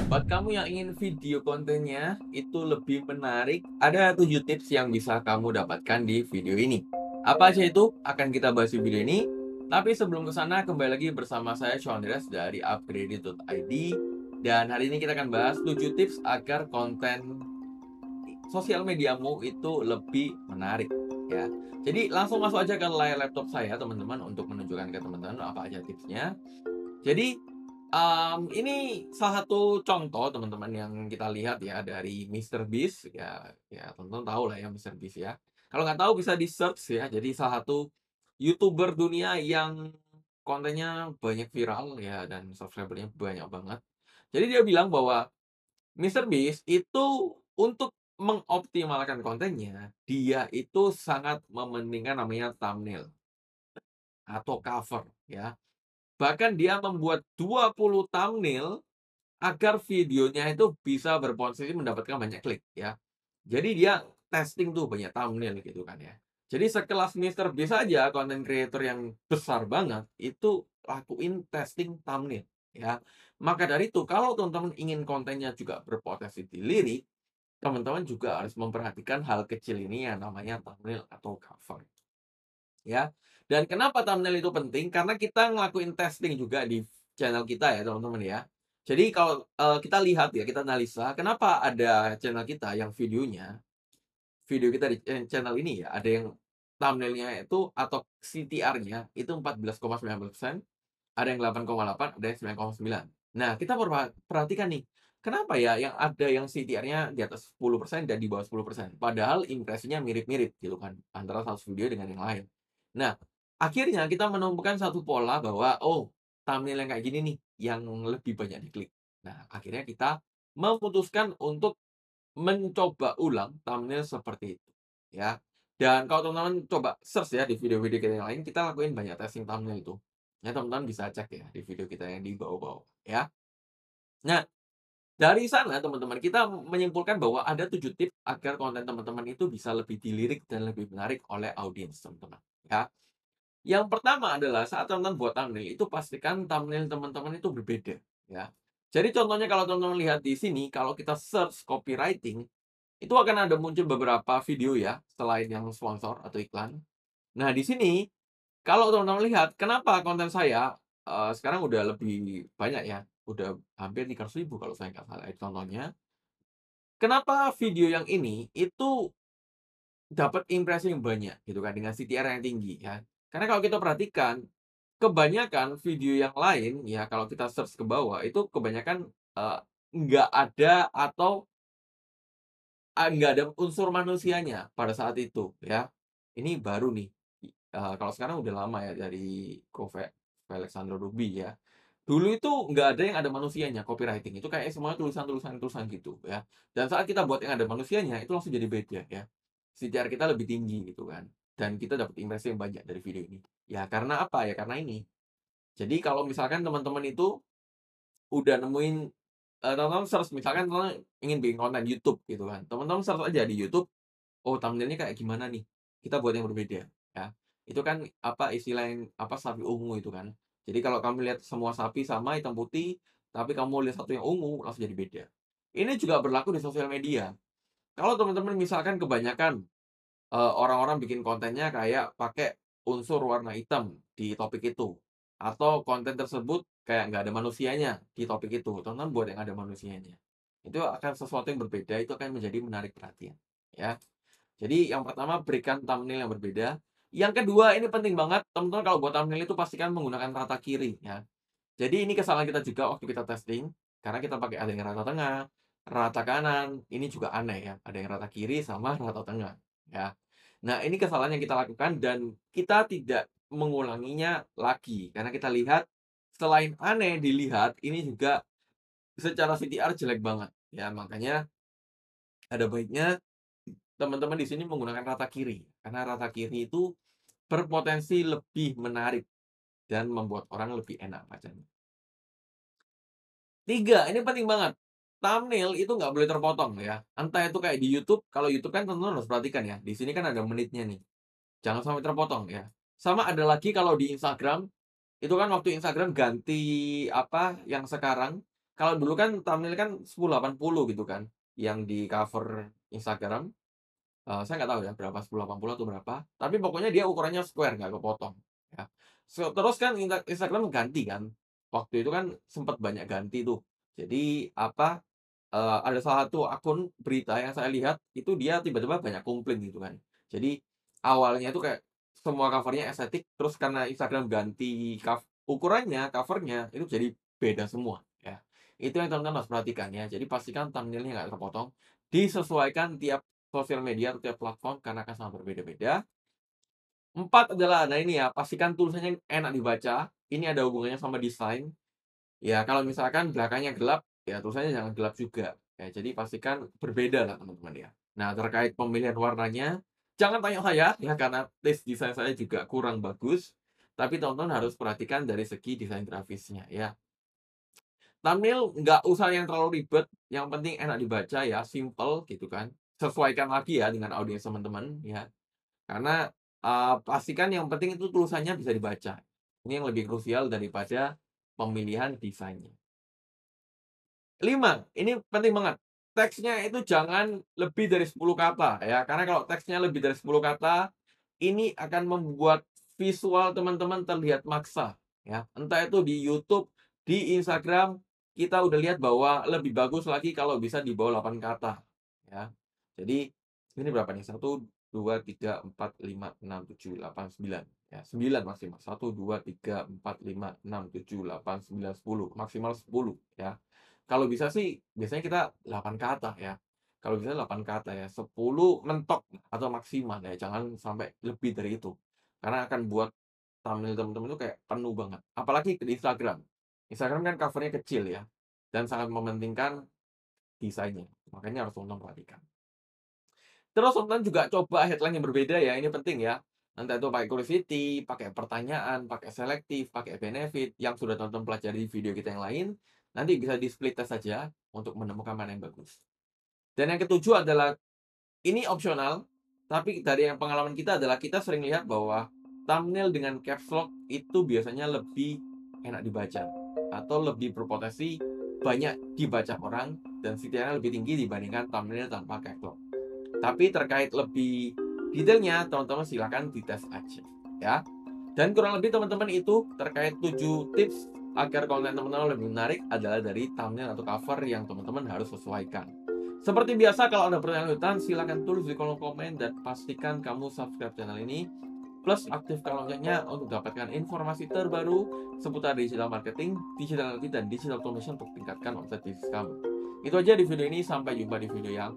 Buat kamu yang ingin video kontennya itu lebih menarik, ada 7 tips yang bisa kamu dapatkan di video ini. Apa aja itu? Akan kita bahas di video ini. Tapi sebelum ke sana, kembali lagi bersama saya Sean dari upgraded.id. Dan hari ini kita akan bahas 7 tips agar konten sosial mediamu itu lebih menarik ya. Jadi langsung masuk aja ke layar laptop saya teman-teman untuk menunjukkan ke teman-teman apa aja tipsnya. Jadi, ini salah satu contoh teman-teman yang kita lihat ya dari Mister Beast ya teman-teman tahu lah ya Mister Beast ya. Kalau nggak tahu bisa di-search ya. Jadi salah satu YouTuber dunia yang kontennya banyak viral ya dan subscriber-nya banyak banget. Jadi dia bilang bahwa Mister Beast itu untuk mengoptimalkan kontennya, dia itu sangat mementingkan namanya thumbnail atau cover ya. Bahkan dia membuat 20 thumbnail agar videonya itu bisa berpotensi mendapatkan banyak klik ya. Jadi dia testing tuh banyak thumbnail gitu kan ya. Jadi sekelas Mister Beast aja content creator yang besar banget itu lakuin testing thumbnail ya. Maka dari itu kalau teman-teman ingin kontennya juga berpotensi dilirik, teman-teman juga harus memperhatikan hal kecil ini yang namanya thumbnail atau cover. Ya. Dan kenapa thumbnail itu penting? Karena kita ngelakuin testing juga di channel kita ya, teman-teman ya. Jadi kalau, kita lihat ya, kita analisa kenapa ada channel kita yang video kita di channel ini ya, ada yang thumbnail-nya itu atau CTR-nya itu 14,9%, ada yang 8,8, ada yang 9,9. Nah, kita perhatikan nih, kenapa ya yang ada yang CTR-nya di atas 10% dan di bawah 10%? Padahal impresinya mirip-mirip gitu kan, antara satu video dengan yang lain. Nah, akhirnya kita menemukan satu pola bahwa, oh, thumbnail yang kayak gini nih, yang lebih banyak diklik. Nah, akhirnya kita memutuskan untuk mencoba ulang thumbnail seperti itu, ya. Dan kalau teman-teman coba search ya di video-video kita yang lain, kita lakuin banyak testing thumbnail itu. Ya teman-teman bisa cek ya di video kita yang di bawah-bawah, ya. Nah, dari sana teman-teman kita menyimpulkan bahwa ada 7 tips agar konten teman-teman itu bisa lebih dilirik dan lebih menarik oleh audiens teman-teman, ya. Yang pertama adalah saat teman-teman buat thumbnail itu pastikan thumbnail teman-teman itu berbeda, ya. Jadi contohnya kalau teman-teman lihat di sini, kalau kita search copywriting, itu akan ada muncul beberapa video ya, selain yang sponsor atau iklan. Nah, di sini kalau teman-teman lihat, kenapa konten saya, sekarang udah lebih banyak ya, udah hampir 300.000 kalau saya nggak salah itu contohnya. Kenapa video yang ini itu dapat impresi yang banyak gitu kan, dengan CTR yang tinggi ya. Karena kalau kita perhatikan, kebanyakan video yang lain ya, kalau kita search ke bawah itu kebanyakan, nggak ada atau nggak ada unsur manusianya pada saat itu ya. Ini baru nih, kalau sekarang udah lama ya dari Alexandro Ruby ya. Dulu itu nggak ada yang ada manusianya copywriting, itu kayak semuanya tulisan gitu ya. Dan saat kita buat yang ada manusianya, itu langsung jadi beda ya. CTR kita lebih tinggi gitu kan, dan kita dapat impresi yang banyak dari video ini. Ya karena apa? Ya karena ini. Jadi kalau misalkan teman-teman itu udah nemuin, teman-teman search misalkan teman ingin bikin konten YouTube gitu kan, teman-teman search aja di YouTube. Oh, thumbnail-nya kayak gimana nih? Kita buat yang berbeda, ya. Itu kan, apa, istilah yang, apa, sapi ungu itu kan. Jadi kalau kamu lihat semua sapi sama hitam putih, tapi kamu lihat satu yang ungu, langsung jadi beda. Ini juga berlaku di sosial media. Kalau teman-teman misalkan kebanyakan, orang-orang bikin kontennya kayak pakai unsur warna hitam di topik itu, atau konten tersebut kayak nggak ada manusianya di topik itu, teman-teman buat yang ada manusianya. Itu akan sesuatu yang berbeda, itu akan menjadi menarik perhatian, ya. Jadi yang pertama berikan thumbnail yang berbeda. Yang kedua ini penting banget, teman-teman kalau buat thumbnail itu pastikan menggunakan rata kiri ya. Jadi ini kesalahan kita juga waktu kita testing, karena kita pakai ada yang rata tengah, rata kanan, ini juga aneh ya, ada yang rata kiri sama rata tengah, ya. Nah ini kesalahan yang kita lakukan dan kita tidak mengulanginya lagi, karena kita lihat selain aneh dilihat, ini juga secara VTR jelek banget, ya. Makanya ada baiknya teman-teman di sini menggunakan rata kiri, karena rata kiri itu berpotensi lebih menarik dan membuat orang lebih enak bacanya. 3, ini penting banget, thumbnail itu nggak boleh terpotong ya, entah itu kayak di YouTube, kalau YouTube kan teman-teman harus perhatikan ya, di sini kan ada menitnya nih, jangan sampai terpotong ya. Sama ada lagi kalau di Instagram, itu kan waktu Instagram ganti, apa, yang sekarang, Kalau dulu kan thumbnail kan 1080 gitu kan, yang di cover Instagram, saya nggak tahu ya berapa 1080 atau berapa, tapi pokoknya dia ukurannya square nggak kepotong, ya. Terus kan Instagram ganti kan, waktu itu kan sempat banyak ganti tuh. Jadi apa, ada salah satu akun berita yang saya lihat, itu dia tiba-tiba banyak komplain gitu kan. Jadi, awalnya itu kayak semua cover-nya estetik, terus karena Instagram ganti ukurannya, cover-nya, itu jadi beda semua, ya. Itu yang teman-teman harus perhatikan ya. Jadi pastikan thumbnail-nya nggak terpotong, disesuaikan tiap sosial media atau tiap platform karena akan sangat berbeda-beda. 4 adalah, nah ini ya, pastikan tulisannya enak dibaca, ini ada hubungannya sama desain. Ya, kalau misalkan belakangnya gelap, ya tulisannya jangan gelap juga. Ya, jadi pastikan berbeda lah teman-teman ya. Nah, terkait pemilihan warnanya, jangan tanya saya ya karena taste desain saya juga kurang bagus. Tapi teman-teman harus perhatikan dari segi desain grafisnya ya. Thumbnail nggak usah yang terlalu ribet, yang penting enak dibaca ya, simple gitu kan. Sesuaikan lagi ya dengan audiens teman-teman ya. Karena, pastikan yang penting itu tulisannya bisa dibaca. Ini yang lebih krusial daripada pemilihan desainnya. 5, ini penting banget. Teksnya itu jangan lebih dari 10 kata ya, karena kalau teksnya lebih dari 10 kata, ini akan membuat visual teman-teman terlihat maksa ya. Entah itu di YouTube, di Instagram, kita udah lihat bahwa lebih bagus lagi kalau bisa di bawah 8 kata ya. Jadi ini berapa nih? 1, 2, 3, 4, 5, 6, 7, 8, 9 ya, 9 maksimal. 1, 2, 3, 4, 5, 6, 7, 8, 9, 10 maksimal 10 ya. Kalau bisa sih biasanya kita 8 kata ya. Kalau bisa 8 kata ya, 10 mentok atau maksimal ya, jangan sampai lebih dari itu. Karena akan buat thumbnail temen-temen itu kayak penuh banget. Apalagi di Instagram. Instagram kan cover-nya kecil ya, dan sangat mementingkan desainnya. Makanya harus teman-teman perhatikan. Terus teman-teman juga coba headline yang berbeda ya, ini penting ya. Entah itu pakai curiosity, pakai pertanyaan, pakai selektif, pakai benefit, yang sudah teman-teman pelajari di video kita yang lain, nanti bisa di split test saja untuk menemukan mana yang bagus. Dan yang ketujuh adalah, ini opsional, tapi dari yang pengalaman kita adalah kita sering lihat bahwa thumbnail dengan caps lock itu biasanya lebih enak dibaca atau lebih berpotensi banyak dibaca orang dan setidaknya lebih tinggi dibandingkan thumbnail tanpa caps lock. Tapi terkait lebih detailnya, teman-teman silakan dites aja ya. Dan kurang lebih teman-teman itu terkait 7 tips agar konten teman-teman lebih menarik adalah dari thumbnail atau cover yang teman-teman harus sesuaikan. Seperti biasa kalau ada pertanyaan lanjutan silakan tulis di kolom komen dan pastikan kamu subscribe channel ini plus aktifkan loncengnya untuk dapatkan informasi terbaru seputar digital marketing, digital analytics, dan digital automation untuk tingkatkan omset bisnis kamu. Itu aja di video ini, sampai jumpa di video yang